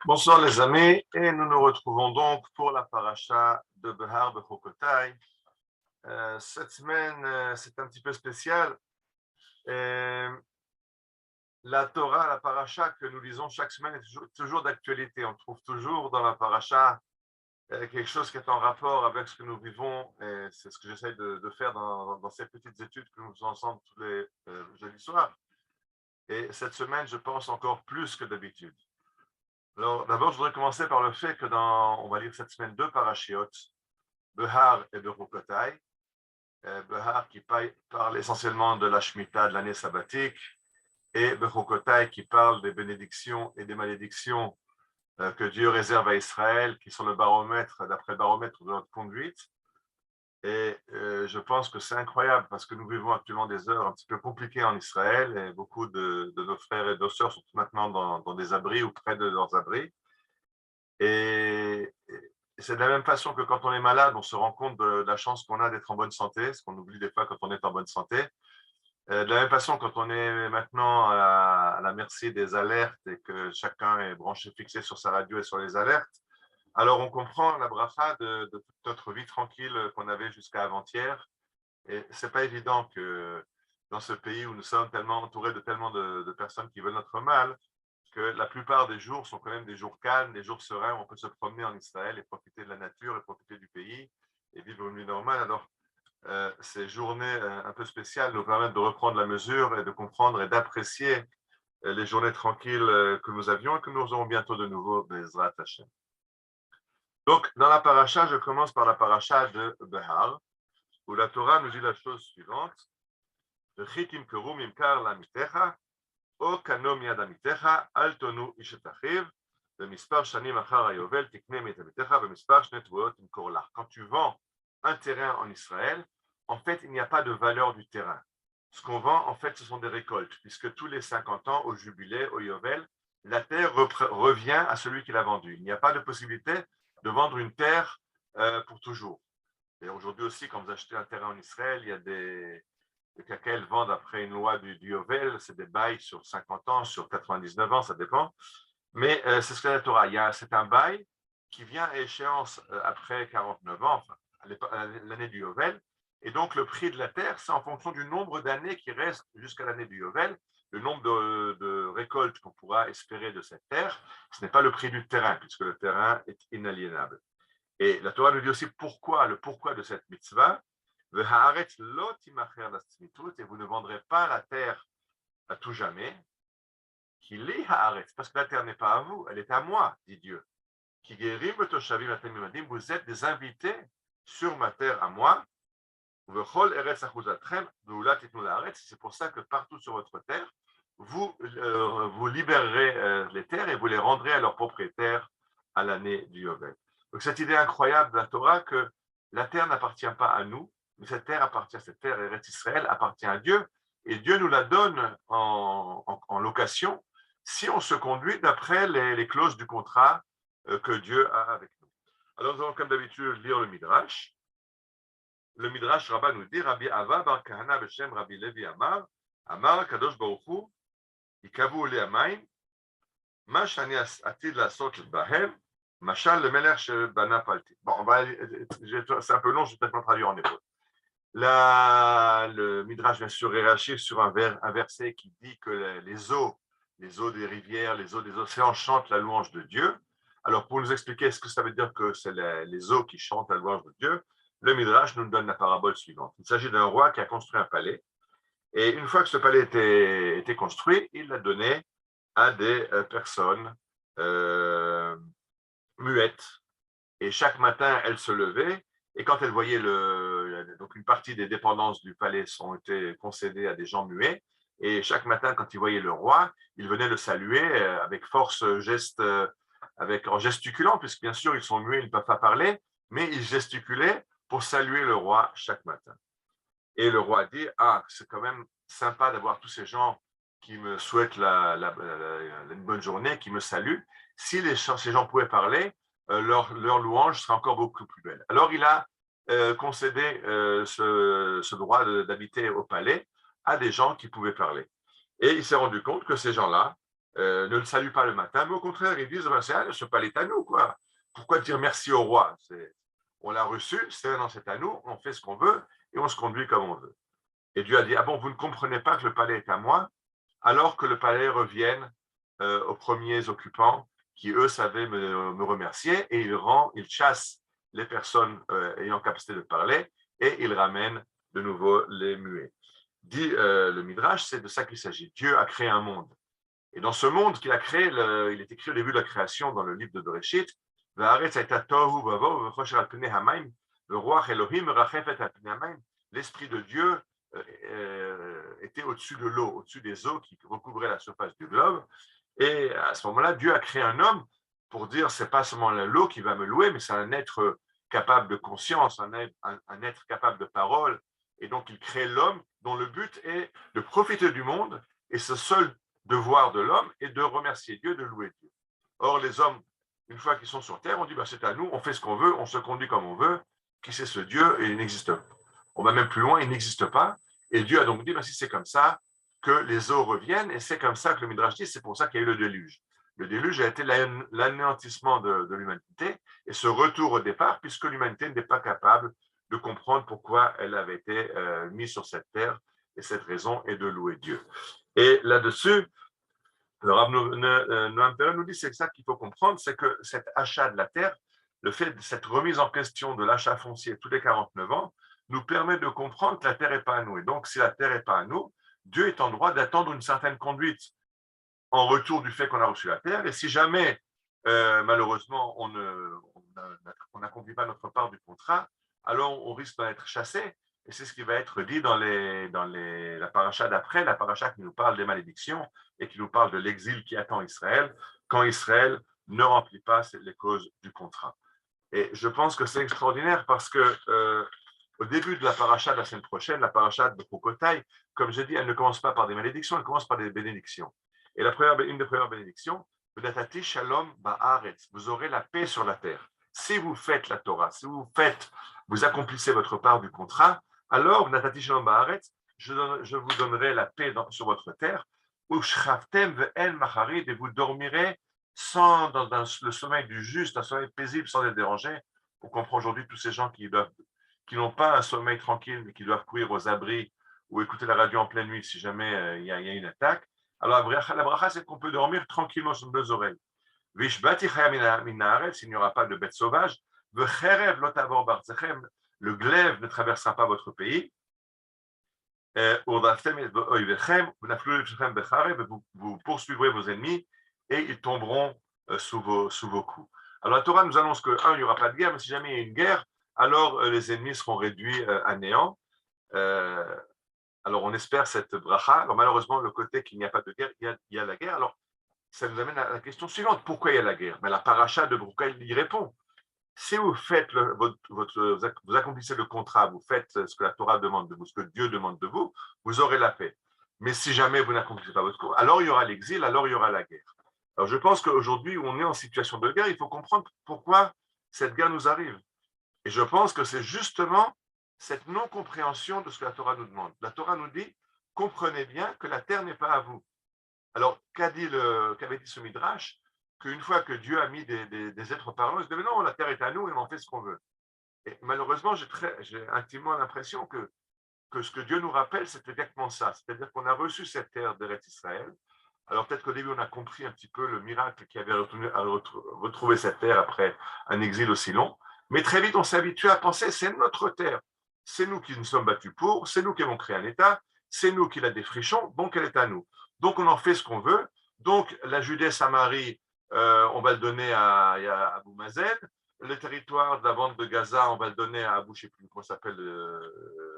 Bonsoir les amis, et nous nous retrouvons donc pour la paracha de Behar Bechokotai. Cette semaine, c'est un petit peu spécial. La Torah, la paracha que nous lisons chaque semaine est toujours d'actualité. On trouve toujours dans la paracha quelque chose qui est en rapport avec ce que nous vivons. Et c'est ce que j'essaie de faire dans ces petites études que nous faisons ensemble tous les jeudis soirs. Et cette semaine, je pense encore plus que d'habitude. Alors, d'abord, je voudrais commencer par le fait que on va lire cette semaine deux parashiot, Behar et Bechukotai. Behar qui parle essentiellement de la Shemitah, de l'année sabbatique, et Bechukotai qui parle des bénédictions et des malédictions que Dieu réserve à Israël, qui sont le baromètre, d'après le baromètre de notre conduite. Et je pense que c'est incroyable parce que nous vivons actuellement des heures un petit peu compliquées en Israël et beaucoup de nos frères et de nos sœurs sont maintenant dans des abris ou près de leurs abris. Et c'est de la même façon que quand on est malade, on se rend compte de la chance qu'on a d'être en bonne santé, ce qu'on oublie des fois quand on est en bonne santé. De la même façon, quand on est maintenant à la merci des alertes et que chacun est branché, fixé sur sa radio et sur les alertes, alors on comprend la bracha de toute notre vie tranquille qu'on avait jusqu'à avant-hier. Et c'est pas évident que dans ce pays où nous sommes tellement entourés de tellement de personnes qui veulent notre mal, que la plupart des jours sont quand même des jours calmes, des jours sereins où on peut se promener en Israël et profiter de la nature et profiter du pays et vivre une vie normale. Alors, ces journées un peu spéciales nous permettent de reprendre la mesure et de comprendre et d'apprécier les journées tranquilles que nous avions et que nous aurons bientôt de nouveau, Bezrat Hashem. Donc, dans la paracha, je commence par la paracha de Behar, où la Torah nous dit la chose suivante. Chitim kerum imkar lamitecha, או קנו מיד עמיתך, אל תונו איש את אחיו, במספר שנים אחר היובל תקנה מיד עמיתך, במספר שני תבואות תמכור לך. Quand tu vends un terrain en Israël, en fait, il n'y a pas de valeur du terrain. Ce qu'on vend, en fait, ce sont des récoltes, puisque tous les 50 ans, au jubilé, au yovel, la terre revient à celui qui l'a vendue. Il n'y a pas de possibilité de vendre une terre pour toujours. Et aujourd'hui aussi, quand vous achetez un terrain en Israël, il y a des qu'elles vendent après une loi du Yovel, c'est des bails sur 50 ans, sur 99 ans, ça dépend. Mais c'est ce que la Torah. C'est un bail qui vient à échéance après 49 ans, enfin, l'année du Yovel. Et donc, le prix de la terre, c'est en fonction du nombre d'années qui restent jusqu'à l'année du Yovel, le nombre de récoltes qu'on pourra espérer de cette terre. Ce n'est pas le prix du terrain, puisque le terrain est inaliénable. Et la Torah nous dit aussi le pourquoi de cette mitzvah. Et vous ne vendrez pas la terre à tout jamais, parce que la terre n'est pas à vous, elle est à moi, dit Dieu. Vous êtes des invités sur ma terre à moi. C'est pour ça que partout sur votre terre, vous libérerez les terres et vous les rendrez à leurs propriétaires à l'année du Yovel. Donc cette idée incroyable de la Torah que la terre n'appartient pas à nous, mais cette terre, Eretz Israël, appartient à Dieu, et Dieu nous la donne en location si on se conduit d'après les clauses du contrat que Dieu a avec nous. Alors nous allons comme d'habitude lire le Midrash. Le Midrash Rabbah nous dit, Rabbi Ava bar Kahana Beshem Rabbi Levi Amar Kadosh Baruch Hu, יקבעו לי המים, מה שאני עתיד לעשות בהם, משל למלך שבנה פלטי. Bon, c'est un peu long, je vais peut-être pas traduire en hébreu. Le Midrash, bien sûr, est raché sur un verset qui dit que les eaux des rivières, les eaux des océans chantent la louange de Dieu. Alors, pour nous expliquer ce que ça veut dire que c'est les eaux qui chantent la louange de Dieu, le Midrash nous donne la parabole suivante. Il s'agit d'un roi qui a construit un palais. Et une fois que ce palais était construit, il l'a donné à des personnes muettes. Et chaque matin, elles se levaient, et quand elles voyaient donc une partie des dépendances du palais ont été concédées à des gens muets, et chaque matin, quand ils voyaient le roi, ils venaient le saluer avec force, en gesticulant, puisque bien sûr, ils sont muets, ils ne peuvent pas parler, mais ils gesticulaient pour saluer le roi chaque matin. Et le roi dit, c'est quand même sympa d'avoir tous ces gens qui me souhaitent une bonne journée, qui me saluent. Si ces gens pouvaient parler, leur louange serait encore beaucoup plus belle. Alors il a concédé ce droit d'habiter au palais à des gens qui pouvaient parler. Et il s'est rendu compte que ces gens-là ne le saluent pas le matin, mais au contraire, ils disent, ben, ce palais est à nous, quoi. Pourquoi dire merci au roi? On l'a reçu, c'est à nous, on fait ce qu'on veut et on se conduit comme on veut. Et Dieu a dit, ah bon, vous ne comprenez pas que le palais est à moi, alors que le palais revienne aux premiers occupants qui, eux, savaient me remercier, et il chasse les personnes ayant capacité de parler, et il ramène de nouveau les muets. Dit le Midrash, c'est de ça qu'il s'agit. Dieu a créé un monde. Et dans ce monde qu'il a créé, il est écrit au début de la création dans le livre de Bereshit, l'esprit de Dieu était au-dessus de l'eau, au-dessus des eaux qui recouvraient la surface du globe. Et à ce moment-là, Dieu a créé un homme pour dire, c'est pas seulement l'eau qui va me louer, mais c'est un être capable de conscience, un être capable de parole. Et donc, il crée l'homme dont le but est de profiter du monde. Et ce seul devoir de l'homme est de remercier Dieu, de louer Dieu. Or, les hommes, une fois qu'ils sont sur Terre, on dit, bah, c'est à nous, on fait ce qu'on veut, on se conduit comme on veut. Qui c'est ce Dieu? Et il n'existe pas. On va même plus loin, il n'existe pas. Et Dieu a donc dit, bah, si c'est comme ça, que les eaux reviennent, et c'est comme ça que le Midrash dit, c'est pour ça qu'il y a eu le déluge. Le déluge a été l'anéantissement de l'humanité et ce retour au départ, puisque l'humanité n'est pas capable de comprendre pourquoi elle avait été mise sur cette terre, et cette raison est de louer Dieu. Et là-dessus, le Rav Noam Perel nous dit, c'est ça qu'il faut comprendre, c'est que cet achat de la terre, le fait de cette remise en question de l'achat foncier tous les 49 ans, nous permet de comprendre que la terre n'est pas à nous. Et donc, si la terre n'est pas à nous, Dieu est en droit d'attendre une certaine conduite en retour du fait qu'on a reçu la terre. Et si jamais, malheureusement, on n'accomplit pas notre part du contrat, alors on risque d'être chassé. Et c'est ce qui va être dit dans la paracha d'après, la paracha qui nous parle des malédictions et qui nous parle de l'exil qui attend Israël, quand Israël ne remplit pas les causes du contrat. Et je pense que c'est extraordinaire parce que au début de la paracha de la semaine prochaine, la paracha de Kokotai, comme je dis, elle ne commence pas par des malédictions, elle commence par des bénédictions. Et une des premières bénédictions, shalom ba'aretz, vous aurez la paix sur la terre. Si vous faites la Torah, si vous accomplissez votre part du contrat, alors, natati shalom ba'aretz, je vous donnerai la paix sur votre terre, et vous dormirez dans le sommeil du juste, un sommeil paisible sans être dérangé. On comprend aujourd'hui tous ces gens qui n'ont pas un sommeil tranquille, mais qui doivent courir aux abris ou écouter la radio en pleine nuit si jamais il y a une attaque. Alors, la bracha, c'est qu'on peut dormir tranquillement sur nos oreilles. S'il n'y aura pas de bêtes sauvages, le glaive ne traversera pas votre pays. Vous poursuivrez vos ennemis et ils tomberont sous vos coups. Alors la Torah nous annonce que, il n'y aura pas de guerre, mais si jamais il y a une guerre, alors les ennemis seront réduits à néant. Alors on espère cette bracha. Alors malheureusement, le côté qu'il n'y a pas de guerre, il y a la guerre. Alors ça nous amène à la question suivante, pourquoi il y a la guerre? Mais la paracha de Broca, il y répond. Si vous faites vous accomplissez le contrat, vous faites ce que la Torah demande de vous, ce que Dieu demande de vous, vous aurez la paix. Mais si jamais vous n'accomplissez pas votre contrat, alors il y aura l'exil, alors il y aura la guerre. Alors je pense qu'aujourd'hui, où on est en situation de guerre, il faut comprendre pourquoi cette guerre nous arrive. Et je pense que c'est justement cette non-compréhension de ce que la Torah nous demande. La Torah nous dit, comprenez bien que la terre n'est pas à vous. Alors, qu'avait dit ce Midrash? Qu'une fois que Dieu a mis des êtres parlants, il se dit, mais non, la terre est à nous et on en fait ce qu'on veut. Et malheureusement, j'ai intimement l'impression que ce que Dieu nous rappelle, c'est exactement ça. C'est-à-dire qu'on a reçu cette terre d'Eretz Israël. Alors peut-être qu'au début, on a compris un petit peu le miracle qui avait retrouvé cette terre après un exil aussi long. Mais très vite, on s'est habitué à penser, c'est notre terre. C'est nous qui nous sommes battus pour, c'est nous qui avons créé un État, c'est nous qui la défrichons, donc elle est à nous. Donc on en fait ce qu'on veut. Donc la Judée-Samarie, on va le donner à Abou Mazen. Le territoire de la bande de Gaza, on va le donner à Abou, je ne sais plus comment s'appelle, le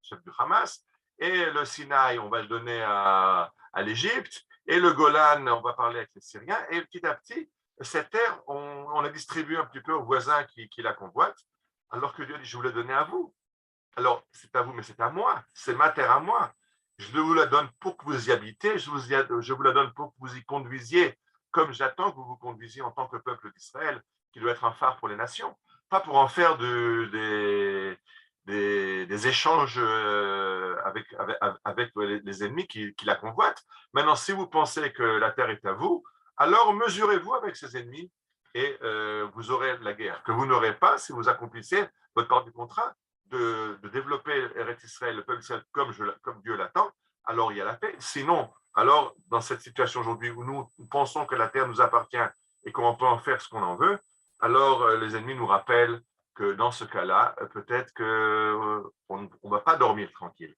chef du Hamas. Et le Sinaï, on va le donner à l'Égypte. Et le Golan, on va parler avec les Syriens. Et petit à petit, cette terre, on la distribue un petit peu aux voisins qui la convoitent, alors que Dieu dit, je vous la donne à vous. Alors, c'est à vous, mais c'est à moi. C'est ma terre à moi. Je vous la donne pour que vous y habitez. Je vous la donne pour que vous y conduisiez, comme j'attends que vous vous conduisiez en tant que peuple d'Israël, qui doit être un phare pour les nations. Pas pour en faire des des échanges avec les ennemis qui la convoitent. Maintenant, si vous pensez que la terre est à vous, alors mesurez-vous avec ces ennemis et vous aurez la guerre, que vous n'aurez pas si vous accomplissez votre part du contrat de développer Eretz Israël, le peuple Israël comme Dieu l'attend, alors il y a la paix. Sinon, alors dans cette situation aujourd'hui où nous pensons que la terre nous appartient et qu'on peut en faire ce qu'on en veut, alors les ennemis nous rappellent que dans ce cas-là, peut-être qu'on ne va pas dormir tranquille.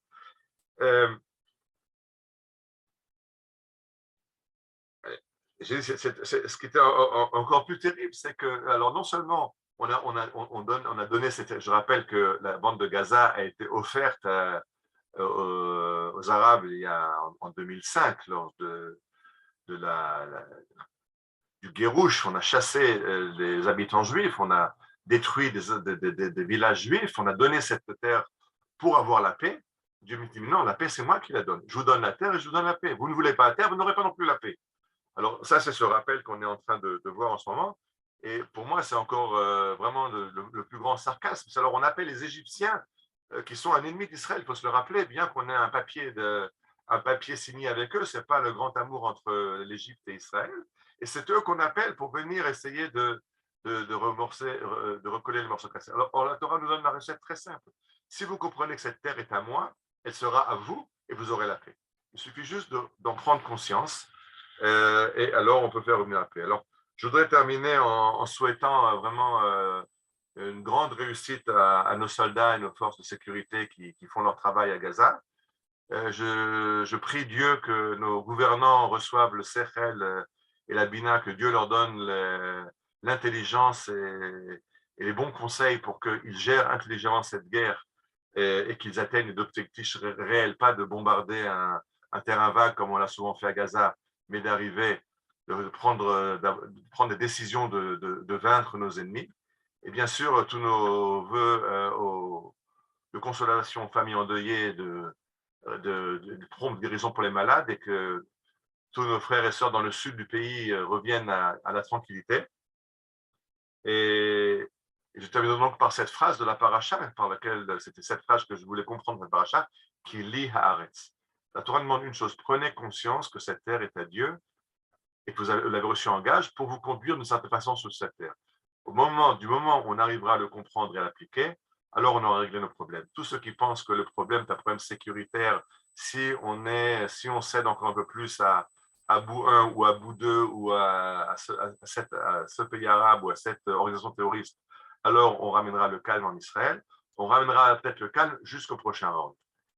Ce qui était encore plus terrible, c'est que, alors non seulement on a donné, je rappelle que la bande de Gaza a été offerte aux Arabes en 2005, lors de du Guérouche. On a chassé les habitants juifs, on a détruit des villages juifs, on a donné cette terre pour avoir la paix. Dieu me dit, non, la paix, c'est moi qui la donne. Je vous donne la terre et je vous donne la paix. Vous ne voulez pas la terre, vous n'aurez pas non plus la paix. Alors ça, c'est ce rappel qu'on est en train de voir en ce moment. Et pour moi, c'est encore vraiment le plus grand sarcasme. Alors on appelle les Égyptiens, qui sont un ennemi d'Israël, il faut se le rappeler, bien qu'on ait un papier signé avec eux, ce n'est pas le grand amour entre l'Égypte et Israël. Et c'est eux qu'on appelle pour venir essayer de recoller le morceau cassé. Alors la Torah nous donne la recette très simple. Si vous comprenez que cette terre est à moi, elle sera à vous et vous aurez la paix. Il suffit juste d'en prendre conscience. Et alors, on peut faire revenir la paix. Alors, je voudrais terminer en souhaitant vraiment une grande réussite à nos soldats et nos forces de sécurité qui font leur travail à Gaza. Je prie Dieu que nos gouvernants reçoivent le Sechel et la Bina, que Dieu leur donne l'intelligence et les bons conseils pour qu'ils gèrent intelligemment cette guerre et qu'ils atteignent d'objectifs réels, pas de bombarder un terrain vague comme on l'a souvent fait à Gaza, mais d'arriver, de prendre des décisions de vaincre nos ennemis. Et bien sûr, tous nos voeux de consolation aux familles endeuillées, de prompte guérison pour les malades et que tous nos frères et sœurs dans le sud du pays reviennent à la tranquillité. Et je termine donc par cette phrase de la paracha, par laquelle c'était cette phrase que je voulais comprendre de la paracha, qui lit haaretz. La Torah demande une chose, prenez conscience que cette terre est à Dieu et que vous l'avez reçu en gage pour vous conduire d'une certaine façon sur cette terre. Du moment où on arrivera à le comprendre et à l'appliquer, alors on aura réglé nos problèmes. Tous ceux qui pensent que le problème est un problème sécuritaire, si on cède encore un peu plus à Bout 1 ou à Bout 2 ou à ce pays arabe ou à cette organisation terroriste, alors on ramènera le calme en Israël. On ramènera peut-être le calme jusqu'au prochain round.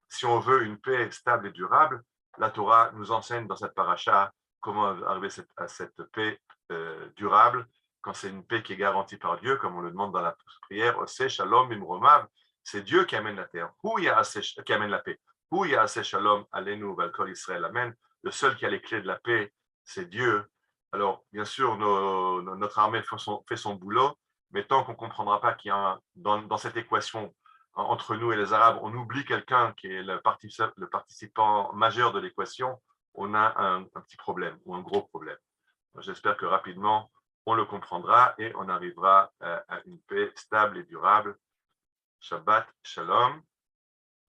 Si on veut une paix stable et durable, la Torah nous enseigne dans cette paracha comment arriver à cette paix durable, quand c'est une paix qui est garantie par Dieu, comme on le demande dans la prière, Oseh Shalom Imromav, c'est Dieu qui amène la terre, qui amène la paix. Hu Yaaseh Shalom Aleinu Valkol Israël, Amen. Le seul qui a les clés de la paix, c'est Dieu. Alors, bien sûr, notre armée fait son boulot, mais tant qu'on ne comprendra pas qu'il y a dans cette équation entre nous et les Arabes, on oublie quelqu'un qui est le participant majeur de l'équation, on a un petit problème ou un gros problème. J'espère que rapidement, on le comprendra et on arrivera à une paix stable et durable. Shabbat Shalom.